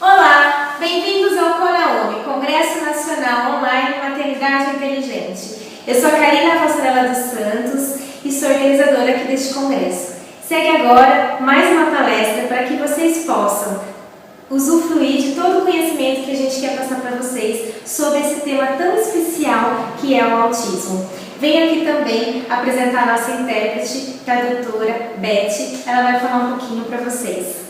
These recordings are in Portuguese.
Olá, bem-vindos ao CONAOMI, Congresso Nacional Online Maternidade Inteligente. Eu sou a Karina Passarela dos Santos e sou organizadora aqui deste congresso. Segue agora mais uma palestra para que vocês possam usufruir de todo o conhecimento que a gente quer passar para vocês sobre esse tema tão especial que é o autismo. Venho aqui também apresentar a nossa intérprete, tradutora, Beth. Ela vai falar um pouquinho para vocês.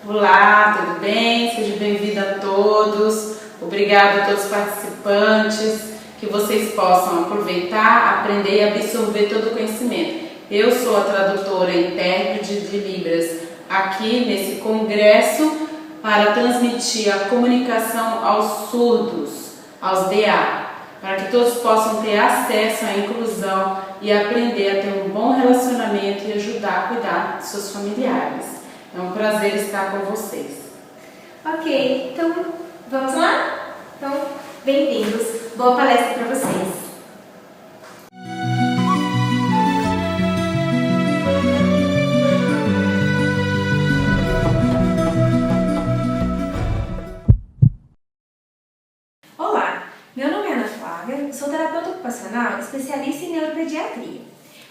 Olá, tudo bem? Seja bem-vindo a todos. Obrigado a todos os participantes, que vocês possam aproveitar, aprender e absorver todo o conhecimento. Eu sou a tradutora e intérprete de Libras aqui nesse congresso para transmitir a comunicação aos surdos, aos DA, para que todos possam ter acesso à inclusão e aprender a ter um bom relacionamento e ajudar a cuidar de seus familiares. É um prazer estar com vocês. Ok, então vamos lá? Então, bem-vindos. Boa palestra para vocês. Olá, meu nome é Ana Flávia, sou terapeuta ocupacional especialista em neuropediatria.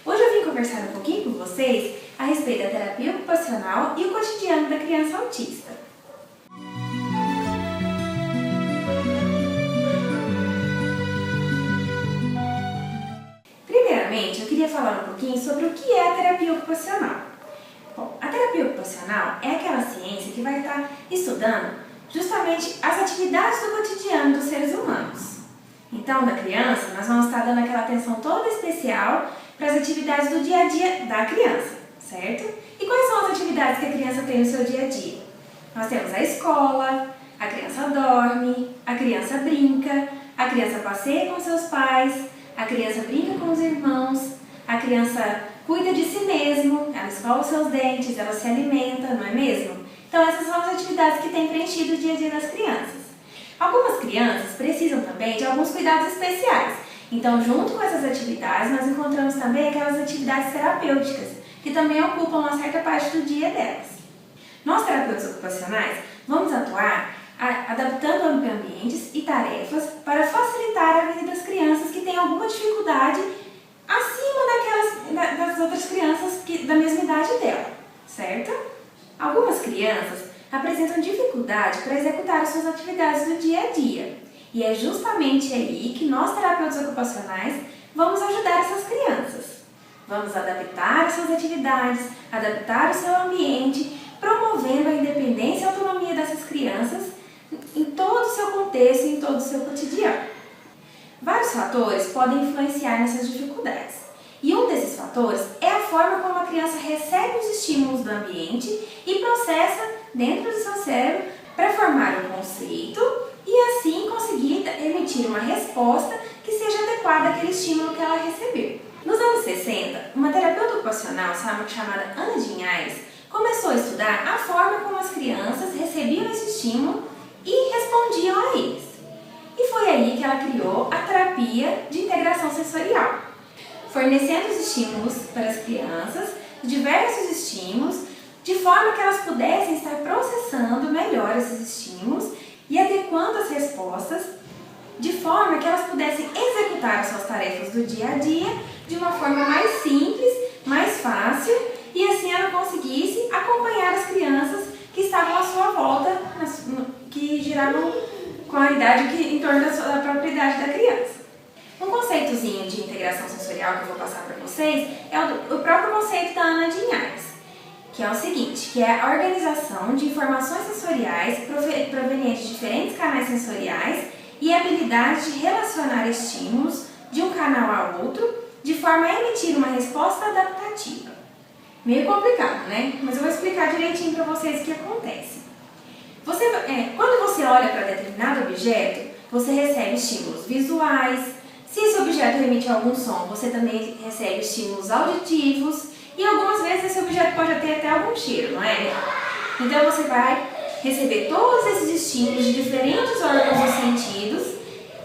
Hoje eu vim conversar um pouquinho com vocês a respeito da terapia ocupacional e o cotidiano da criança autista. Primeiramente, eu queria falar um pouquinho sobre o que é a terapia ocupacional. Bom, a terapia ocupacional é aquela ciência que vai estar estudando justamente as atividades do cotidiano dos seres humanos. Então, na criança, nós vamos estar dando aquela atenção toda especial para as atividades do dia a dia da criança, certo? E quais são as atividades que a criança tem no seu dia a dia? Nós temos a escola, a criança dorme, a criança brinca, a criança passeia com seus pais, a criança brinca com os irmãos, a criança cuida de si mesmo, ela escova os seus dentes, ela se alimenta, não é mesmo? Então essas são as atividades que têm preenchido o dia a dia das crianças. Algumas crianças precisam também de alguns cuidados especiais. Então, junto com essas atividades, nós encontramos também aquelas atividades terapêuticas, que também ocupam uma certa parte do dia delas. Nós, terapeutas ocupacionais, vamos atuar adaptando ambientes e tarefas para facilitar a vida das crianças que têm alguma dificuldade acima das outras crianças da mesma idade dela, certo? Algumas crianças apresentam dificuldade para executar as suas atividades do dia a dia. E é justamente aí que nós, terapeutas ocupacionais, vamos ajudar essas crianças. Vamos adaptar as suas atividades, adaptar o seu ambiente, promovendo a independência e a autonomia dessas crianças em todo o seu contexto e em todo o seu cotidiano. Vários fatores podem influenciar nessas dificuldades. E um desses fatores é a forma como a criança recebe os estímulos do ambiente e processa dentro do seu cérebro para formar um conceito e assim conseguir emitir uma resposta que seja adequada àquele estímulo que ela recebeu. Nos anos 60, uma terapeuta ocupacional chamada Ana Dinhares começou a estudar a forma como as crianças recebiam esse estímulo e respondiam a eles. E foi aí que ela criou a terapia de integração sensorial, fornecendo os estímulos para as crianças, diversos estímulos, de forma que elas pudessem estar processando melhor esses estímulos e adequando as respostas, de forma que elas pudessem executar as suas tarefas do dia a dia de uma forma mais simples, mais fácil, e assim ela conseguisse acompanhar as crianças que estavam à sua volta, que giravam com a idade em torno da própria idade da criança. Um conceitozinho de integração sensorial que eu vou passar para vocês é o próprio conceito da Ana Dinhares, que é o seguinte, que é a organização de informações sensoriais provenientes de diferentes canais sensoriais e a habilidade de relacionar estímulos de um canal a outro de forma a emitir uma resposta adaptativa. Meio complicado, né? Mas eu vou explicar direitinho para vocês o que acontece. Quando você olha para determinado objeto, você recebe estímulos visuais. Se esse objeto emite algum som, você também recebe estímulos auditivos. E algumas vezes esse objeto pode ter até algum cheiro, não é? Então você vai receber todos esses estímulos de diferentes órgãos dos sentidos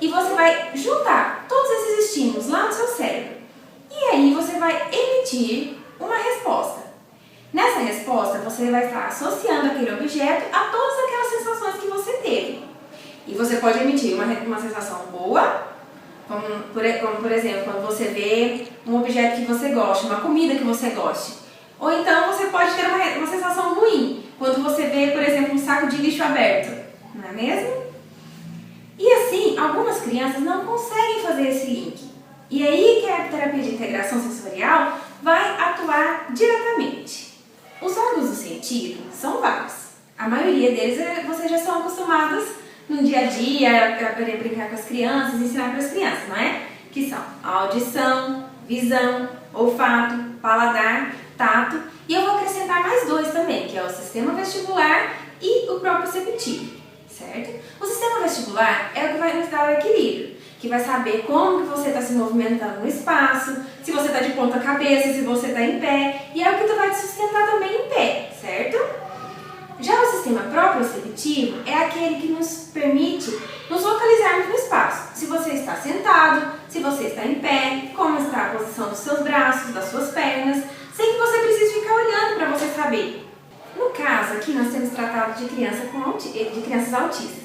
e você vai juntar todos esses estímulos lá no seu cérebro. E aí você vai emitir uma resposta. Nessa resposta, você vai estar associando aquele objeto a todas aquelas sensações você pode emitir uma sensação boa, como por exemplo, quando você vê um objeto que você gosta, uma comida que você goste. Ou então você pode ter uma sensação ruim, quando você vê, por exemplo, um saco de lixo aberto, não é mesmo? E assim, algumas crianças não conseguem fazer esse link. E aí que a terapia de integração sensorial vai atuar diretamente. Os órgãos do sentido são vários. A maioria deles vocês já são acostumados no dia a dia a brincar com as crianças, ensinar para as crianças, não é? Que são a audição, visão, olfato, paladar, tato. E eu vou acrescentar mais dois também, que é o sistema vestibular e o proprioceptivo, certo? O sistema vestibular é o que vai nos dar o equilíbrio, que vai saber como que você está se movimentando no espaço, se você está de ponta cabeça, se você está em pé, e é o que vai te sustentar também em pé, certo? Já o sistema proprioceptivo é aquele que nos permite nos localizarmos no espaço. Se você está sentado, se você está em pé, como está a posição dos seus braços, das suas pernas, sem que você precise ficar olhando para você saber. No caso aqui nós temos tratado de crianças autistas.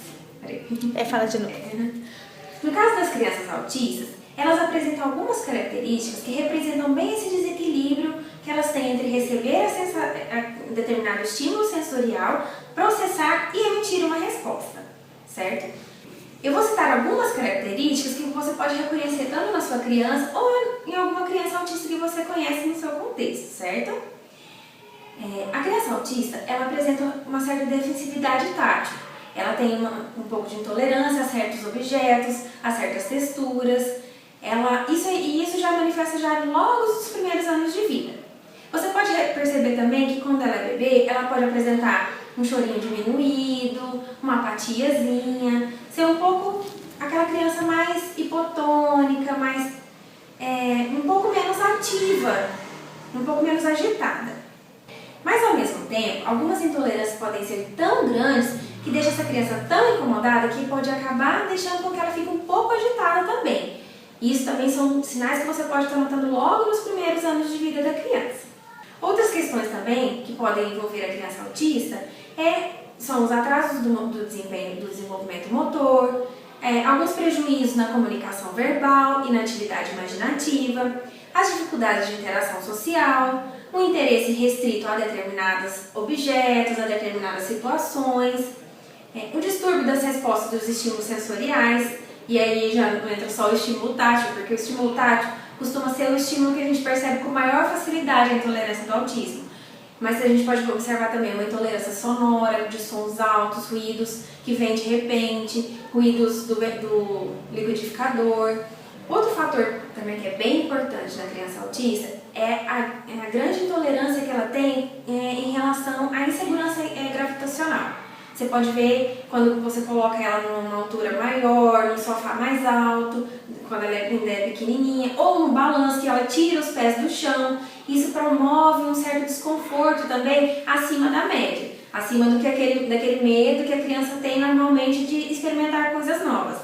Fala de novo. No caso das crianças autistas, elas apresentam algumas características que representam bem esse desequilíbrio que elas têm entre receber determinado estímulo sensorial, processar e emitir uma resposta, certo? Eu vou citar algumas características que você pode reconhecer tanto na sua criança ou em alguma criança autista que você conhece no seu contexto, certo? A criança autista, ela apresenta uma certa defensividade tátil. Ela tem um pouco de intolerância a certos objetos, a certas texturas. Isso já manifesta já logo nos primeiros anos de vida. Você pode perceber também que quando ela é bebê, ela pode apresentar um chorinho diminuído, uma apatiazinha, ser um pouco aquela criança mais hipotônica, um pouco menos ativa, um pouco menos agitada. Mas ao mesmo tempo, algumas intolerâncias podem ser tão grandes que deixa essa criança tão incomodada que pode acabar deixando com que ela fique um pouco agitada também. Isso também são sinais que você pode estar notando logo nos primeiros anos de vida da criança. Outras questões também que podem envolver a criança autista são os atrasos do desenvolvimento motor, alguns prejuízos na comunicação verbal e na atividade imaginativa, as dificuldades de interação social, um interesse restrito a determinados objetos, a determinadas situações, um distúrbio das respostas dos estímulos sensoriais, e aí já não entra só o estímulo tátil, porque o estímulo tátil costuma ser o estímulo que a gente percebe com maior facilidade a intolerância do autismo. Mas a gente pode observar também uma intolerância sonora, de sons altos, ruídos que vêm de repente, ruídos do liquidificador. Outro fator também que é bem importante na criança autista é a grande intolerância que ela tem em relação à insegurança gravitacional. Você pode ver quando você coloca ela numa altura maior, num sofá mais alto, quando ela ainda é pequenininha, ou no balanço que ela tira os pés do chão. Isso promove um certo desconforto também acima da média, acima daquele medo que a criança tem normalmente de experimentar coisas novas.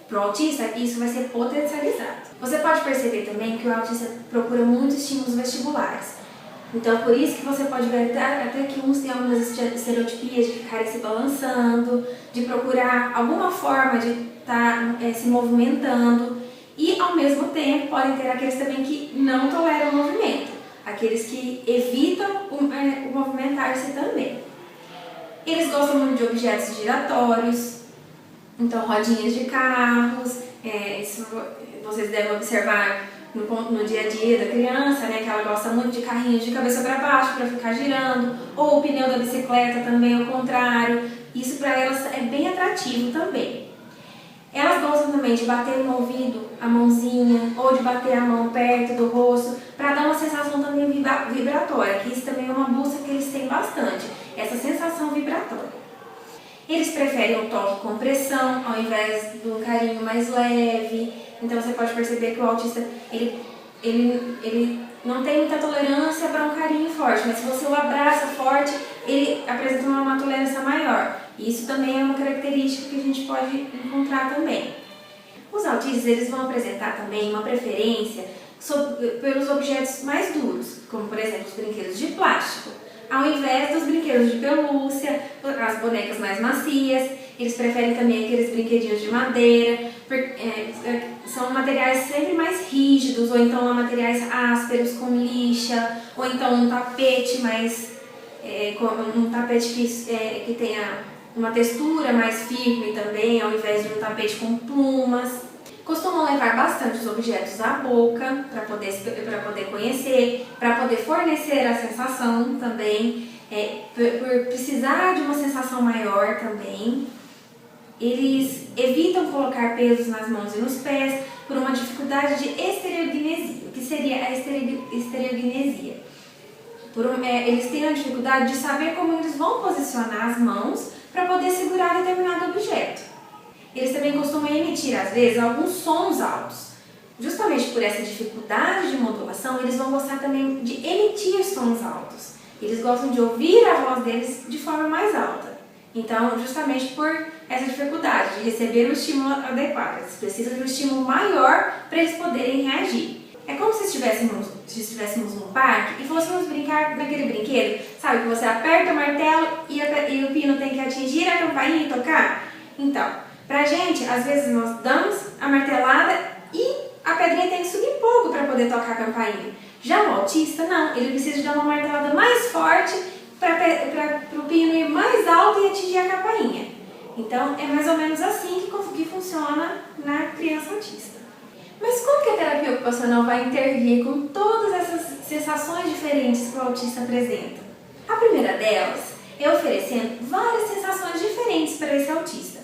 Para o autista, isso vai ser potencializado. Você pode perceber também que o autista procura muitos estímulos vestibulares. Então, por isso que você pode ver até que uns têm algumas estereotipias de ficarem se balançando, de procurar alguma forma de estar se movimentando. E, ao mesmo tempo, podem ter aqueles também que não toleram o movimento, aqueles que evitam o movimentar-se também. Eles gostam muito de objetos giratórios, então rodinhas de carros, isso vocês devem observar no dia a dia da criança, né, que ela gosta muito de carrinhos de cabeça para baixo para ficar girando, ou o pneu da bicicleta também ao contrário. Isso para elas é bem atrativo também. Elas gostam também de bater no ouvido a mãozinha ou de bater a mão perto do rosto para dar uma sensação também vibratória, que isso também é uma busca que eles têm bastante, essa sensação vibratória. Eles preferem um toque com pressão ao invés de um carinho mais leve. Então você pode perceber que o autista ele não tem muita tolerância para um carinho forte, mas se você o abraça forte, ele apresenta uma tolerância maior. Isso também é uma característica que a gente pode encontrar também. Os autistas eles vão apresentar também uma preferência pelos objetos mais duros, como por exemplo os brinquedos de plástico. ao invés dos brinquedos de pelúcia, as bonecas mais macias. Eles preferem também aqueles brinquedinhos de madeira, são materiais sempre mais rígidos, ou então materiais ásperos com lixa, ou então um tapete que tenha uma textura mais firme também, ao invés de um tapete com plumas. Costumam levar bastante os objetos à boca para poder conhecer, para poder fornecer a sensação também, por precisar de uma sensação maior também. Eles evitam colocar pesos nas mãos e nos pés por uma dificuldade de estereognesia. O que seria a estereognesia? Eles têm a dificuldade de saber como eles vão posicionar as mãos para poder segurar determinado objeto. Eles também costumam emitir, às vezes, alguns sons altos. Justamente por essa dificuldade de modulação, eles vão gostar também de emitir sons altos. Eles gostam de ouvir a voz deles de forma mais alta. Então, justamente por essa dificuldade de receber o estímulo adequado, eles precisam de um estímulo maior para eles poderem reagir. É como se estivéssemos num parque e fôssemos brincar naquele brinquedo, sabe? Que você aperta o martelo e o pino tem que atingir a campainha e tocar. Então, pra gente, às vezes nós damos a martelada e a pedrinha tem que subir um pouco para poder tocar a campainha. Já o autista, não. Ele precisa de dar uma martelada mais forte para o pino ir mais alto e atingir a campainha. Então, é mais ou menos assim que funciona na criança autista. Mas como que a terapia ocupacional vai intervir com todas essas sensações diferentes que o autista apresenta? A primeira delas é oferecendo várias sensações diferentes para esse autista.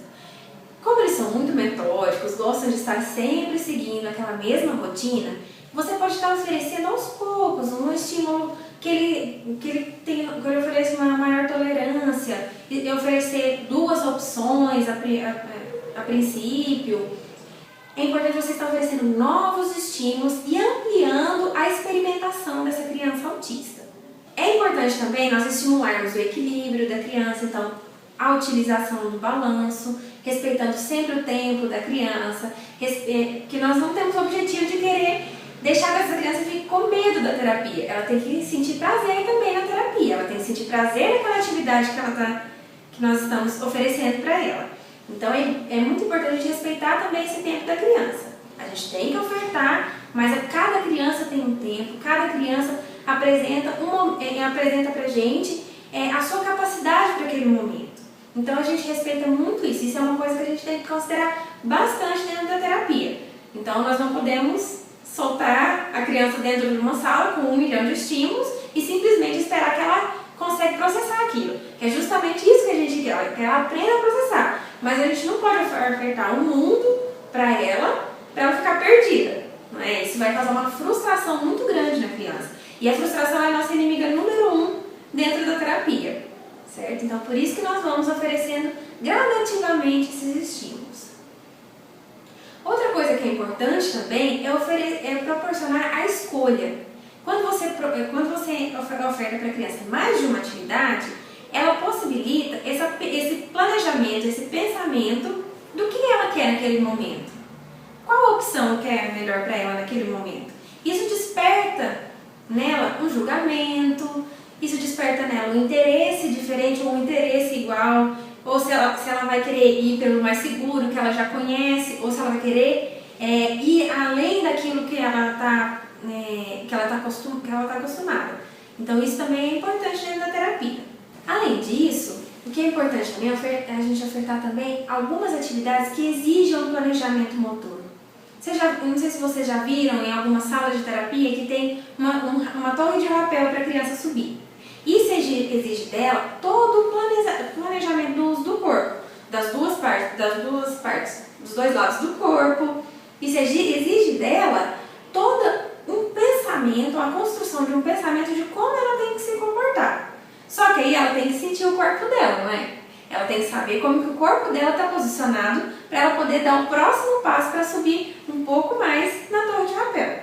Como eles são muito metódicos, gostam de estar sempre seguindo aquela mesma rotina, você pode estar oferecendo aos poucos um estímulo que ele ofereça uma maior tolerância, e oferecer duas opções a princípio. É importante você estar oferecendo novos estímulos e ampliando a experimentação dessa criança autista. É importante também nós estimularmos o equilíbrio da criança, então a utilização do balanço, respeitando sempre o tempo da criança, que nós não temos o objetivo de querer deixar que essa criança fique com medo da terapia. Ela tem que sentir prazer também na terapia, ela tem que sentir prazer naquela atividade que nós estamos oferecendo para ela. Então é muito importante a gente respeitar também esse tempo da criança. A gente tem que ofertar, mas cada criança tem um tempo, cada criança apresenta pra gente a sua capacidade para aquele momento. Então a gente respeita muito isso. Isso é uma coisa que a gente tem que considerar bastante dentro da terapia. Então nós não podemos soltar a criança dentro de uma sala com 1 milhão de estímulos e simplesmente esperar que ela consiga processar aquilo. Que é justamente isso que a gente quer, que ela aprenda a processar. Mas a gente não pode ofertar um mundo para ela ficar perdida. Não é? Isso vai causar uma frustração muito grande na criança. E a frustração é a nossa inimiga número 1 dentro da terapia. Certo? Então, por isso que nós vamos oferecendo gradativamente esses estímulos. Outra coisa que é importante também é proporcionar a escolha. Quando você oferta para a criança mais de uma atividade, ela possibilita esse planejamento, esse pensamento do que ela quer naquele momento. Qual a opção que é melhor para ela naquele momento? Isso desperta nela um julgamento, isso desperta nela um interesse diferente ou um interesse igual, ou se ela vai querer ir pelo mais seguro, que ela já conhece, ou se ela vai querer ir além daquilo que ela está acostumada. Então isso também é importante dentro da terapia. Além disso, o que é importante também é a gente ofertar também algumas atividades que exijam um planejamento motor. Não sei se vocês já viram em alguma sala de terapia que tem uma torre de rapel para a criança subir. Isso exige dela todo o planejamento do uso do corpo, das duas partes, dos dois lados do corpo. Isso exige dela todo um pensamento, a construção de um pensamento de como ela tem que se comportar. Só que aí ela tem que sentir o corpo dela, não é? Ela tem que saber como que o corpo dela está posicionado para ela poder dar o próximo passo para subir um pouco mais na torre de rapel.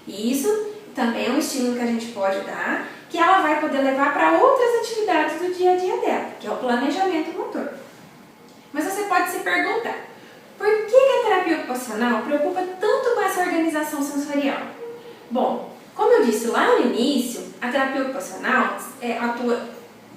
E isso também é um estímulo que a gente pode dar, que ela vai poder levar para outras atividades do dia a dia dela, que é o planejamento motor. Mas você pode se perguntar, por que a terapia ocupacional preocupa tanto com essa organização sensorial? Bom, Como eu disse lá no início, a terapia ocupacional atua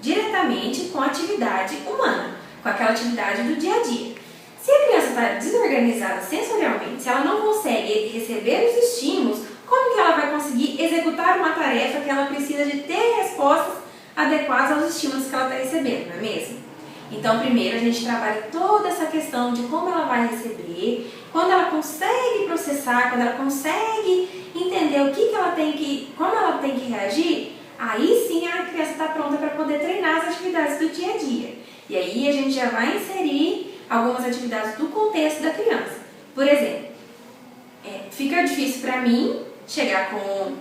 diretamente com a atividade humana, com aquela atividade do dia a dia. Se a criança está desorganizada sensorialmente, se ela não consegue receber os estímulos, como que ela vai conseguir executar uma tarefa que ela precisa de ter respostas adequadas aos estímulos que ela está recebendo, não é mesmo? Então, primeiro a gente trabalha toda essa questão de como ela vai receber, quando ela consegue processar, quando ela consegue entender como ela tem que reagir, aí sim a criança está pronta para poder treinar as atividades do dia a dia. E aí a gente já vai inserir algumas atividades do contexto da criança. Por exemplo, fica difícil para mim chegar com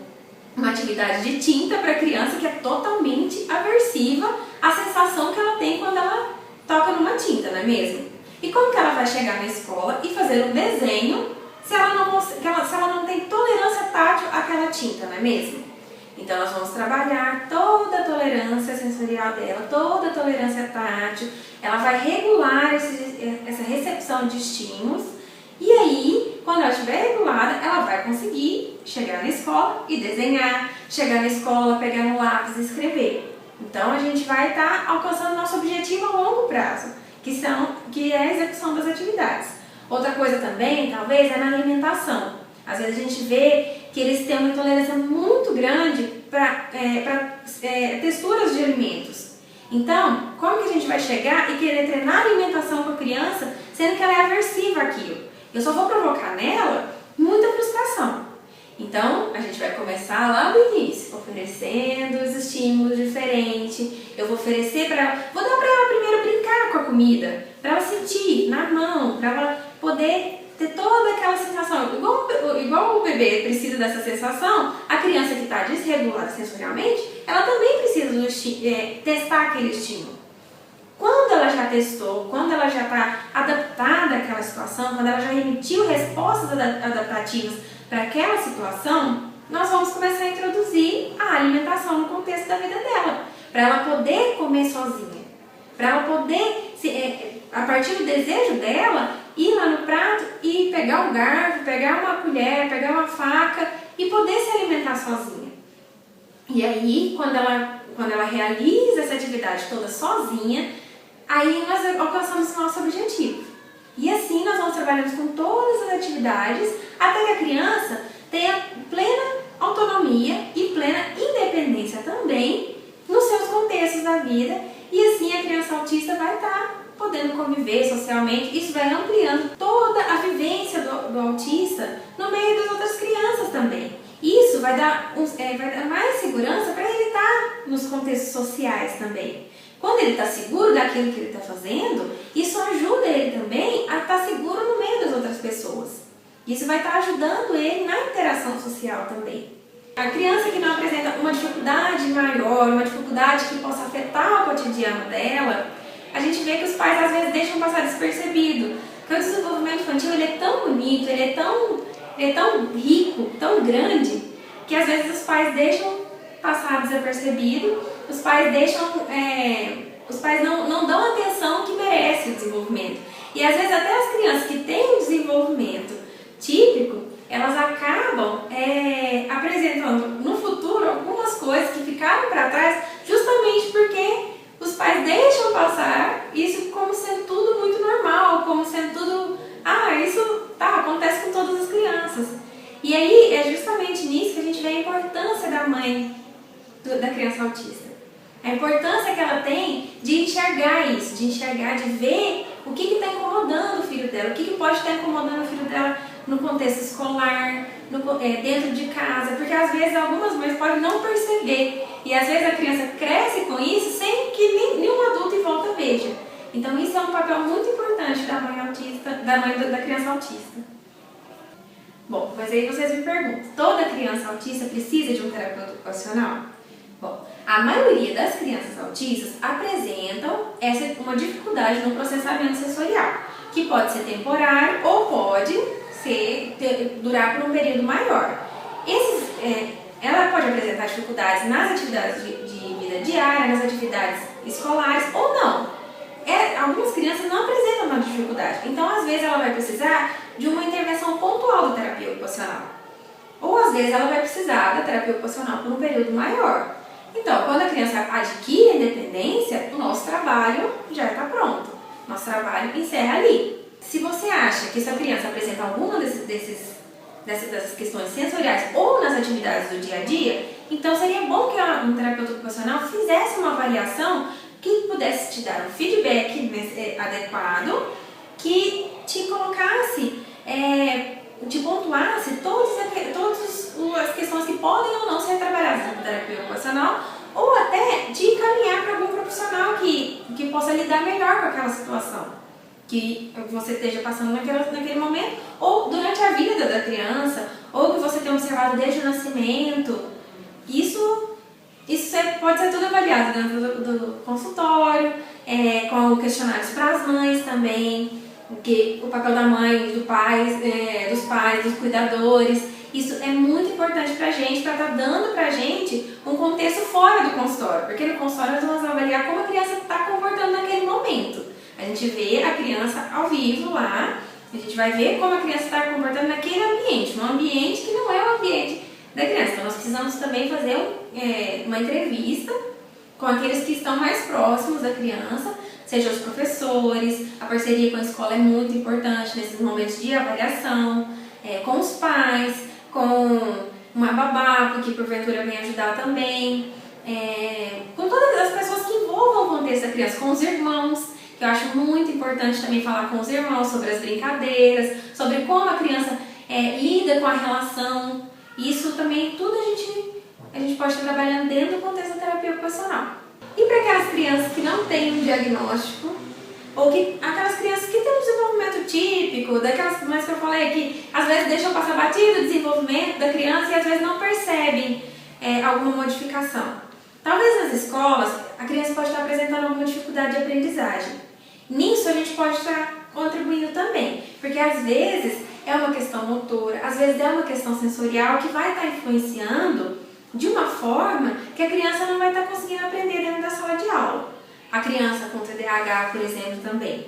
uma atividade de tinta para a criança que é totalmente aversiva à sensação que ela tem quando ela toca numa tinta, não é mesmo? E como que ela vai chegar na escola e fazer um desenho se ela não tem tolerância tátil àquela tinta, não é mesmo? Então nós vamos trabalhar toda a tolerância sensorial dela, toda a tolerância tátil, ela vai regular essa recepção de estímulos e aí, quando ela estiver regulada, ela vai conseguir chegar na escola e desenhar, chegar na escola, pegar no lápis e escrever. Então a gente vai estar alcançando nosso objetivo a longo prazo, que é a execução das atividades. Outra coisa também, talvez, é na alimentação. Às vezes a gente vê que eles têm uma intolerância muito grande para texturas de alimentos. Então, como que a gente vai chegar e querer treinar a alimentação com a criança, sendo que ela é aversiva àquilo? Eu só vou provocar nela muita frustração. Então, a gente vai começar lá do início, oferecendo os estímulos diferentes. Eu vou oferecer para ela, vou dar para ela primeiro brincar com a comida, para ela sentir na mão, para ela poder ter toda aquela sensação. Igual o bebê precisa dessa sensação, a criança que está desregulada sensorialmente, ela também precisa testar aquele estímulo. Quando ela já testou, quando ela já está adaptada àquela situação, quando ela já emitiu respostas adaptativas para aquela situação, nós vamos começar a introduzir a alimentação no contexto da vida dela, para ela poder comer sozinha, para ela poder, a partir do desejo dela, ir lá no prato e pegar um garfo, pegar uma colher, pegar uma faca e poder se alimentar sozinha. E aí, quando ela realiza essa atividade toda sozinha, aí nós alcançamos o nosso objetivo. E assim nós vamos trabalhando com todas as atividades até que a criança tenha plena autonomia e plena independência também nos seus contextos da vida. E assim a criança autista vai estar podendo conviver socialmente. Isso vai ampliando toda a vivência do autista no meio das outras crianças também. Isso vai dar mais segurança para ele estar nos contextos sociais também. Quando ele está seguro daquilo que ele está fazendo, isso ajuda ele também a estar seguro no meio das outras pessoas. Isso vai estar ajudando ele na interação social também. A criança que não apresenta uma dificuldade maior, uma dificuldade que possa afetar o cotidiano dela, a gente vê que os pais às vezes deixam passar despercebido. Porque o desenvolvimento infantil ele é tão bonito, ele é tão rico, tão grande, que às vezes os pais deixam passar desapercebido. Os pais não dão a atenção que merece o desenvolvimento. E às vezes até as crianças que têm um desenvolvimento típico, elas acabam apresentando no futuro algumas coisas que ficaram para trás justamente porque os pais deixam passar isso como sendo tudo muito normal, como sendo tudo, isso acontece com todas as crianças. E aí é justamente nisso que a gente vê a importância da mãe da criança autista. A importância que ela tem de enxergar isso, de ver o que está incomodando o filho dela, o que pode estar incomodando o filho dela no contexto escolar, dentro de casa, porque às vezes algumas mães podem não perceber e às vezes a criança cresce com isso sem que nenhum adulto em volta veja. Então isso é um papel muito importante da mãe autista, da criança autista. Bom, mas aí vocês me perguntam, toda criança autista precisa de um terapeuta ocupacional? Bom, a maioria das crianças autistas apresentam uma dificuldade no processamento sensorial, que pode ser temporário ou pode durar por um período maior. Ela pode apresentar dificuldades nas atividades de vida diária, nas atividades escolares ou não. Algumas crianças não apresentam uma dificuldade, então às vezes ela vai precisar de uma intervenção pontual da terapia ocupacional. ou às vezes ela vai precisar da terapia ocupacional por um período maior. Então, quando a criança adquire a independência, o nosso trabalho já está pronto. Nosso trabalho encerra ali. Se você acha que sua criança apresenta alguma dessas questões sensoriais ou nas atividades do dia a dia, então seria bom que um terapeuta ocupacional fizesse uma avaliação que pudesse te dar um feedback adequado, que te colocasse, te pontuasse todas as questões que podem ou não ser trabalhadas na terapia ocupacional, ou até de encaminhar para algum profissional que possa lidar melhor com aquela situação que você esteja passando naquele momento, ou durante a vida da criança, ou que você tenha observado desde o nascimento. Isso pode ser tudo avaliado dentro do consultório, com questionários para as mães também, que o papel da mãe, dos pais, dos cuidadores. Isso é muito importante para a gente, para estar dando para a gente um contexto fora do consultório, porque no consultório nós vamos avaliar como a criança está comportando naquele momento. A gente vê a criança ao vivo lá, a gente vai ver como a criança está comportando naquele ambiente, num ambiente que não é o ambiente da criança. Então nós precisamos também fazer uma entrevista com aqueles que estão mais próximos da criança, seja os professores, a parceria com a escola é muito importante nesses momentos de avaliação, com os pais, com uma babá, que porventura vem ajudar também, com todas as pessoas que envolvam o contexto da criança, com os irmãos, que eu acho muito importante também falar com os irmãos sobre as brincadeiras, sobre como a criança lida com a relação. Isso também, tudo a gente pode estar trabalhando dentro do contexto da terapia ocupacional. E para aquelas crianças que não têm um diagnóstico, ou aquelas crianças que têm um desenvolvimento típico, daquelas mães que eu falei que às vezes deixam passar batido o desenvolvimento da criança e às vezes não percebem alguma modificação. Talvez nas escolas a criança pode estar apresentando alguma dificuldade de aprendizagem. Nisso a gente pode estar contribuindo também, porque às vezes é uma questão motora, às vezes é uma questão sensorial que vai estar influenciando de uma forma que a criança não vai estar conseguindo aprender dentro da sala de aula. A criança com TDAH, por exemplo, também.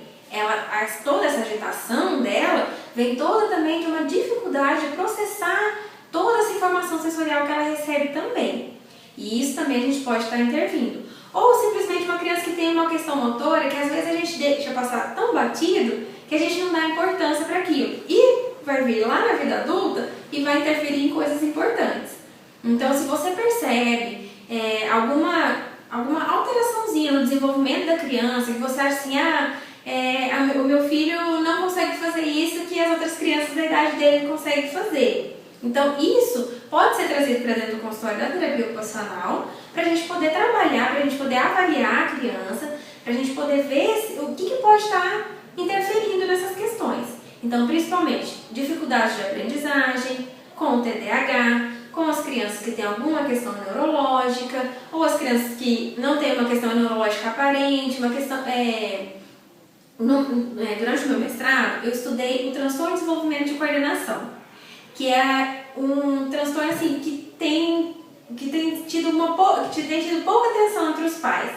Toda essa agitação dela vem toda também de uma dificuldade de processar toda essa informação sensorial que ela recebe também. E isso também a gente pode estar intervindo. Ou simplesmente uma criança que tem uma questão motora que às vezes a gente deixa passar tão batido que a gente não dá importância para aquilo. E vai vir lá na vida adulta e vai interferir em coisas importantes. Então, se você percebe alguma alteraçãozinha no desenvolvimento da criança, que você acha assim, o meu filho não consegue fazer isso que as outras crianças da idade dele conseguem fazer. Então, isso pode ser trazido para dentro do consultório da terapia ocupacional, para a gente poder trabalhar, para a gente poder avaliar a criança, para a gente poder ver o que pode estar interferindo nessas questões. Então, principalmente, dificuldades de aprendizagem, com o TDAH, com as crianças que têm alguma questão neurológica, ou as crianças que não têm uma questão neurológica aparente, uma questão... durante o meu mestrado, eu estudei o transtorno de desenvolvimento de coordenação, que é um transtorno assim, que tem tido pouca atenção entre os pais.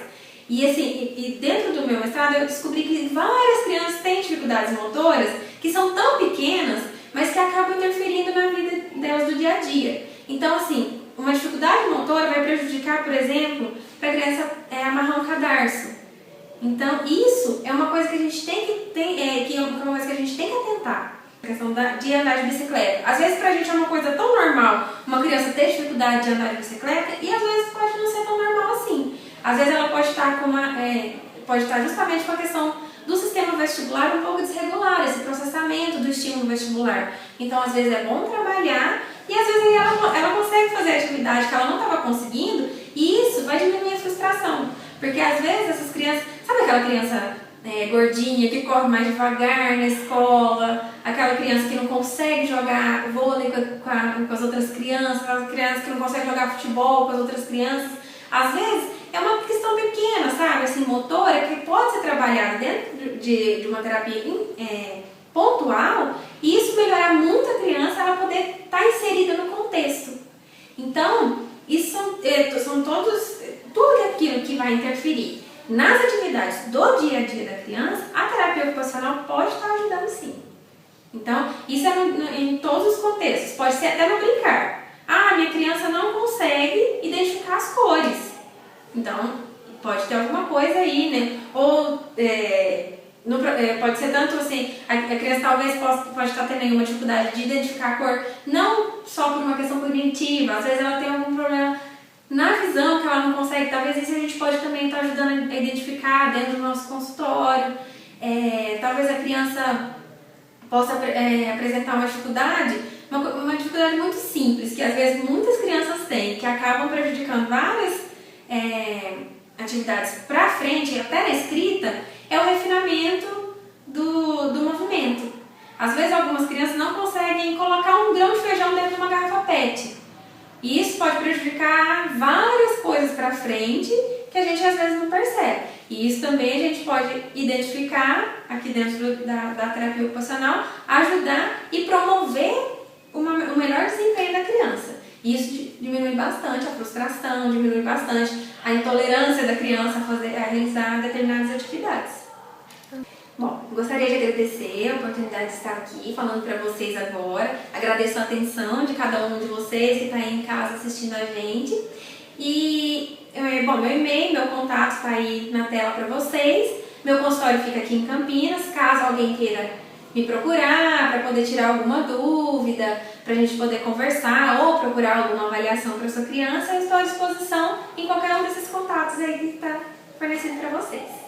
E dentro do meu mestrado eu descobri que várias crianças têm dificuldades motoras que são tão pequenas, mas que acabam interferindo na vida delas do dia a dia. Então, assim, uma dificuldade motora vai prejudicar, por exemplo, para a criança amarrar um cadarço. Então, isso é uma coisa que a gente tem que atentar. A questão de andar de bicicleta. Às vezes, pra gente é uma coisa tão normal uma criança ter dificuldade de andar de bicicleta, e às vezes pode não ser tão normal assim. Às vezes ela pode estar justamente com a questão do sistema vestibular um pouco desregular, esse processamento do estímulo vestibular. Então, às vezes é bom trabalhar e às vezes ela consegue fazer a atividade que ela não estava conseguindo, e isso vai diminuir a frustração. Porque às vezes essas crianças, sabe aquela criança gordinha que corre mais devagar na escola, aquela criança que não consegue jogar vôlei com as outras crianças, aquela criança que não consegue jogar futebol com as outras crianças, às vezes é uma questão pequena, sabe, assim, motora, que pode ser trabalhada dentro de uma terapia pontual, e isso melhorar muito a criança, ela poder estar inserida no contexto. Então, isso são tudo aquilo que vai interferir nas atividades do dia a dia da criança. A terapia ocupacional pode estar ajudando sim. Então, isso é em todos os contextos, pode ser até no brincar. Ah, minha criança não consegue identificar as cores. Então, pode ter alguma coisa aí, né? Ou pode ser tanto assim, a criança talvez pode estar tendo alguma dificuldade de identificar a cor, não só por uma questão cognitiva, às vezes ela tem algum problema na visão que ela não consegue, talvez isso a gente pode também estar ajudando a identificar dentro do nosso consultório. Talvez a criança possa apresentar uma dificuldade muito simples, que às vezes muitas crianças têm, que acabam prejudicando várias atividades para frente, até na escrita, é o refinamento do movimento. Às vezes algumas crianças não conseguem colocar um grão de feijão dentro de uma garrafa PET. E isso pode prejudicar várias coisas para frente que a gente às vezes não percebe. E isso também a gente pode identificar aqui dentro da terapia ocupacional, ajudar e promover o melhor desempenho da criança. E isso diminui bastante a frustração, diminui bastante a intolerância da criança a realizar determinadas atividades. Bom, gostaria de agradecer a oportunidade de estar aqui falando para vocês agora. Agradeço a atenção de cada um de vocês que está aí em casa assistindo a gente. E, bom, meu e-mail, meu contato está aí na tela para vocês. Meu consultório fica aqui em Campinas, caso alguém queira me procurar para poder tirar alguma dúvida, para a gente poder conversar ou procurar alguma avaliação para sua criança, eu estou à disposição em qualquer um desses contatos aí que está fornecido para vocês.